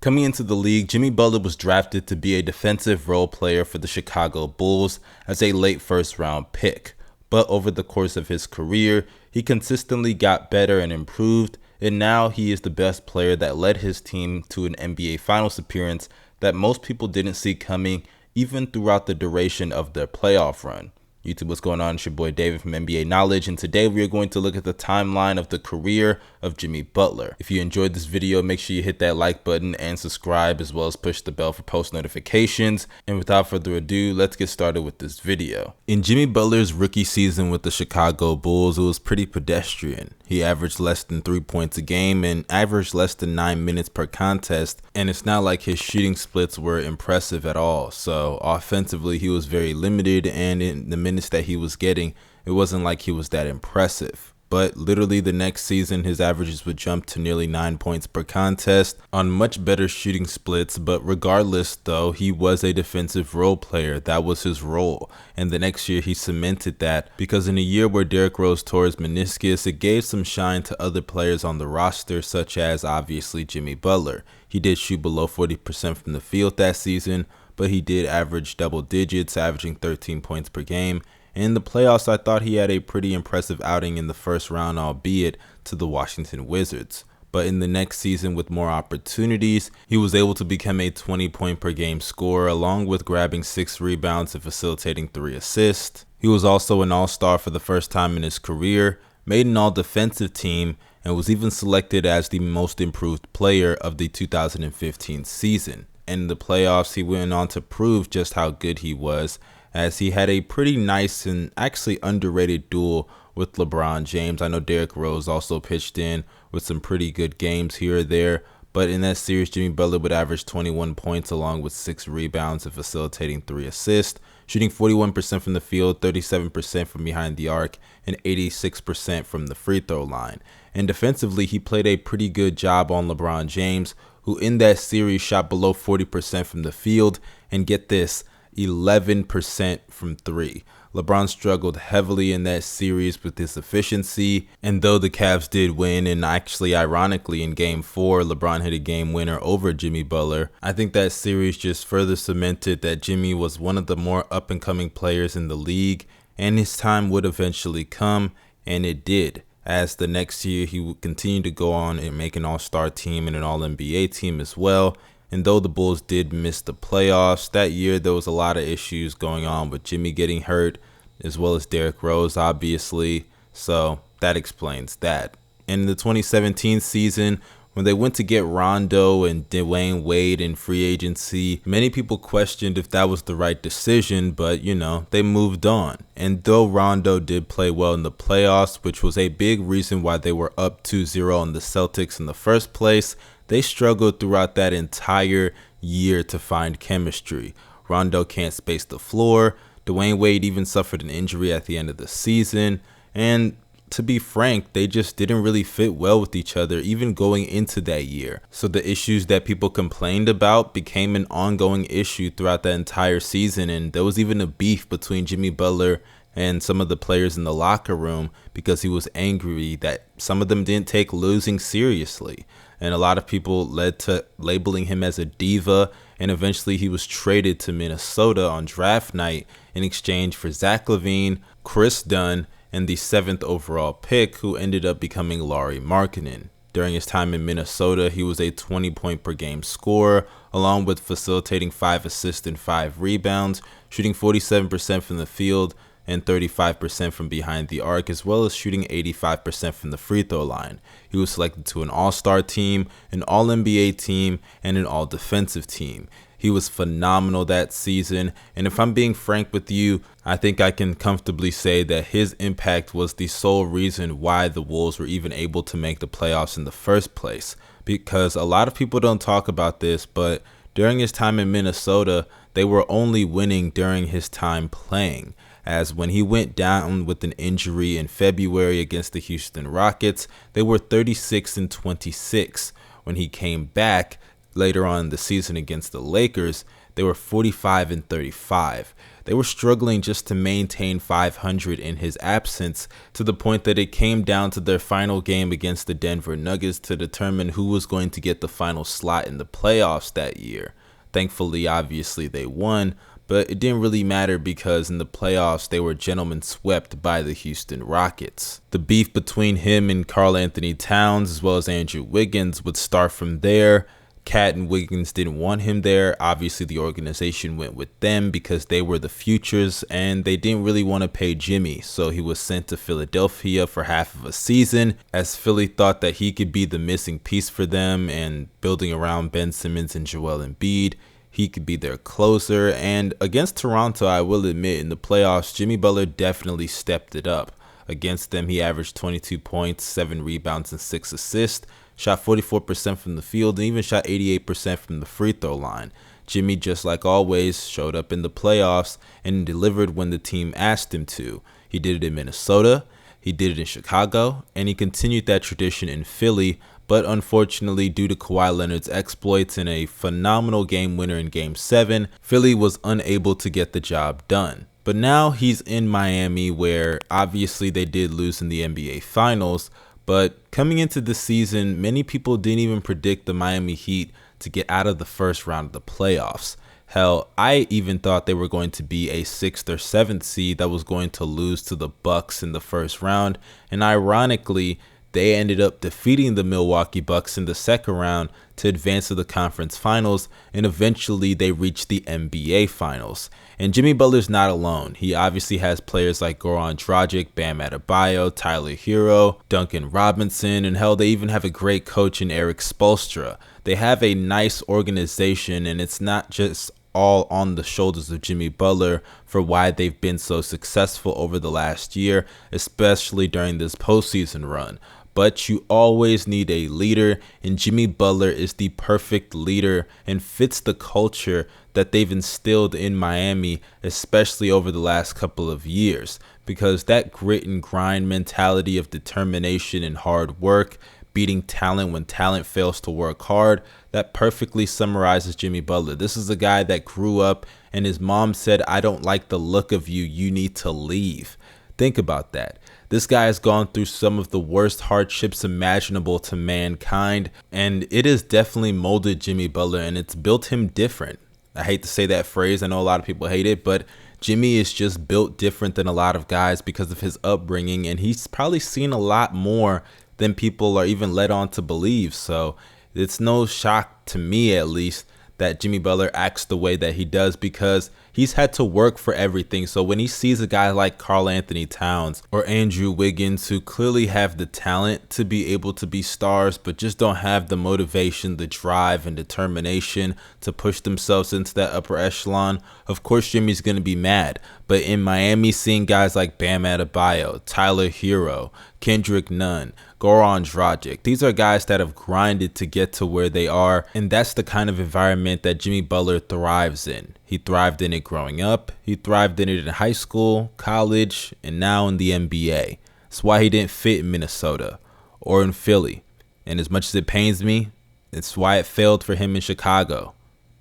Coming into the league, Jimmy Butler was drafted to be a defensive role player for the Chicago Bulls as a late first-round pick. But over the course of his career, he consistently got better and improved, and now he is the best player that led his team to an NBA Finals appearance that most people didn't see coming even throughout the duration of their playoff run. YouTube, what's going on? It's your boy David from NBA Knowledge, and today we are going to look at the timeline of the career of Jimmy Butler. If you enjoyed this video, make sure you hit that like button and subscribe, as well as push the bell for post notifications. And without further ado, let's get started with this video. In Jimmy Butler's rookie season with the Chicago Bulls, it was pretty pedestrian. He averaged less than 3 points a game and averaged less than 9 minutes per contest, and it's not like his shooting splits were impressive at all. So offensively, he was very limited, and in the minutes that he was getting, it wasn't like he was that impressive. But literally the next season, his averages would jump to nearly 9 points per contest on much better shooting splits. But regardless, though, he was a defensive role player. That was his role. And the next year he cemented that, because in a year where Derrick Rose tore his meniscus, it gave some shine to other players on the roster, such as obviously Jimmy Butler. He did shoot below 40% from the field that season, but he did average double digits, averaging 13 points per game. In the playoffs, I thought he had a pretty impressive outing in the first round, albeit to the Washington Wizards. But in the next season, with more opportunities, he was able to become a 20-point per game scorer, along with grabbing 6 rebounds and facilitating 3 assists. He was also an all-star for the first time in his career, made an all-defensive team, and was even selected as the most improved player of the 2015 season. And in the playoffs, he went on to prove just how good he was, as he had a pretty nice and actually underrated duel with LeBron James. I know Derrick Rose also pitched in with some pretty good games here or there, but in that series, Jimmy Butler would average 21 points along with 6 rebounds and facilitating 3 assists, shooting 41% from the field, 37% from behind the arc, and 86% from the free throw line. And defensively, he played a pretty good job on LeBron James, who in that series shot below 40% from the field, and get this, 11% from 3. LeBron struggled heavily in that series with his efficiency, and though the Cavs did win, and actually ironically in game 4 LeBron hit a game winner over Jimmy Butler, I think that series just further cemented that Jimmy was one of the more up and coming players in the league, and his time would eventually come, and it did, as the next year he would continue to go on and make an all-star team and an all-NBA team as well. And though the Bulls did miss the playoffs, that year there was a lot of issues going on with Jimmy getting hurt, as well as Derrick Rose, obviously. So that explains that. And in the 2017 season, when they went to get Rondo and Dwayne Wade in free agency, many people questioned if that was the right decision, but they moved on. And though Rondo did play well in the playoffs, which was a big reason why they were up 2-0 on the Celtics in the first place, they struggled throughout that entire year to find chemistry. Rondo can't space the floor. Dwayne Wade even suffered an injury at the end of the season. And to be frank, they just didn't really fit well with each other, even going into that year. So the issues that people complained about became an ongoing issue throughout that entire season. And there was even a beef between Jimmy Butler and some of the players in the locker room, because he was angry that some of them didn't take losing seriously. And a lot of people led to labeling him as a diva, and eventually he was traded to Minnesota on draft night in exchange for Zach LaVine, Chris Dunn, and the 7th overall pick, who ended up becoming Lauri Markkanen. During his time in Minnesota, he was a 20-point per game scorer, along with facilitating 5 assists and 5 rebounds, shooting 47% from the field and 35% from behind the arc, as well as shooting 85% from the free throw line. He was selected to an all-star team, an all-NBA team, and an all-defensive team. He was phenomenal that season, and if I'm being frank with you, I think I can comfortably say that his impact was the sole reason why the Wolves were even able to make the playoffs in the first place. Because a lot of people don't talk about this, but during his time in Minnesota, they were only winning during his time playing. As when he went down with an injury in February against the Houston Rockets, they were 36-26. When he came back, Later on in the season against the Lakers, they were 45-35. They were struggling just to maintain 500 in his absence, to the point that it came down to their final game against the Denver Nuggets to determine who was going to get the final slot in the playoffs that year. Thankfully, obviously, they won, but it didn't really matter because in the playoffs, they were gentlemen swept by the Houston Rockets. The beef between him and Karl Anthony Towns, as well as Andrew Wiggins, would start from there. Cat and Wiggins didn't want him there. Obviously, the organization went with them because they were the futures, and they didn't really want to pay Jimmy, so he was sent to Philadelphia for half of a season, as Philly thought that he could be the missing piece for them, and building around Ben Simmons and Joel Embiid, he could be their closer. And against Toronto, I will admit, in the playoffs, Jimmy Butler definitely stepped it up. Against them, he averaged 22 points, 7 rebounds, and 6 assists. Shot 44% from the field and even shot 88% from the free throw line. Jimmy, just like always, showed up in the playoffs and delivered when the team asked him to. He did it in Minnesota, he did it in Chicago, and he continued that tradition in Philly, but unfortunately, due to Kawhi Leonard's exploits in a phenomenal game winner in Game 7, Philly was unable to get the job done. But now he's in Miami, where obviously they did lose in the NBA Finals, but coming into the season, many people didn't even predict the Miami Heat to get out of the first round of the playoffs. Hell, I even thought they were going to be a 6th or 7th seed that was going to lose to the Bucks in the first round, and ironically, they ended up defeating the Milwaukee Bucks in the second round to advance to the conference finals, and eventually they reached the NBA Finals. And Jimmy Butler's not alone. He obviously has players like Goran Dragic, Bam Adebayo, Tyler Hero, Duncan Robinson, and hell, they even have a great coach in Eric Spoelstra. They have a nice organization, and it's not just all on the shoulders of Jimmy Butler for why they've been so successful over the last year, especially during this postseason run. But you always need a leader, and Jimmy Butler is the perfect leader and fits the culture that they've instilled in Miami, especially over the last couple of years, because that grit and grind mentality of determination and hard work, beating talent when talent fails to work hard, that perfectly summarizes Jimmy Butler. This is a guy that grew up and his mom said, "I don't like the look of you, you need to leave." Think about that. This guy has gone through some of the worst hardships imaginable to mankind, and it has definitely molded Jimmy Butler, and it's built him different. I hate to say that phrase. I know a lot of people hate it, but Jimmy is just built different than a lot of guys because of his upbringing, and he's probably seen a lot more than people are even led on to believe. So it's no shock to me, at least, that Jimmy Butler acts the way that he does because he's had to work for everything. So when he sees a guy like Karl Anthony Towns or Andrew Wiggins, who clearly have the talent to be able to be stars, but just don't have the motivation, the drive, and determination to push themselves into that upper echelon, of course Jimmy's going to be mad. But in Miami, seeing guys like Bam Adebayo, Tyler Hero, Kendrick Nunn, Goran Dragic, these are guys that have grinded to get to where they are, and that's the kind of environment that Jimmy Butler thrives in. He thrived in it growing up, he thrived in it in high school, college, and now in the NBA. That's why he didn't fit in Minnesota or in Philly. And as much as it pains me, it's why it failed for him in Chicago,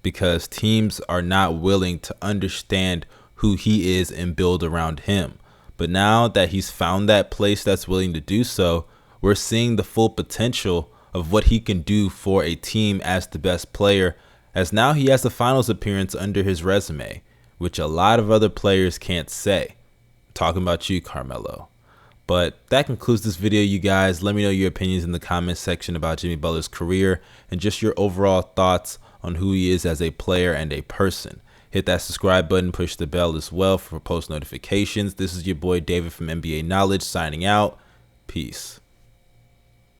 because teams are not willing to understand who he is and build around him. But now that he's found that place that's willing to do so, we're seeing the full potential of what he can do for a team as the best player, as now he has a finals appearance under his resume, which a lot of other players can't say. I'm talking about you, Carmelo. But that concludes this video, you guys. Let me know your opinions in the comments section about Jimmy Butler's career and just your overall thoughts on who he is as a player and a person. Hit that subscribe button, push the bell as well for post notifications. This is your boy David from NBA Knowledge signing out. Peace.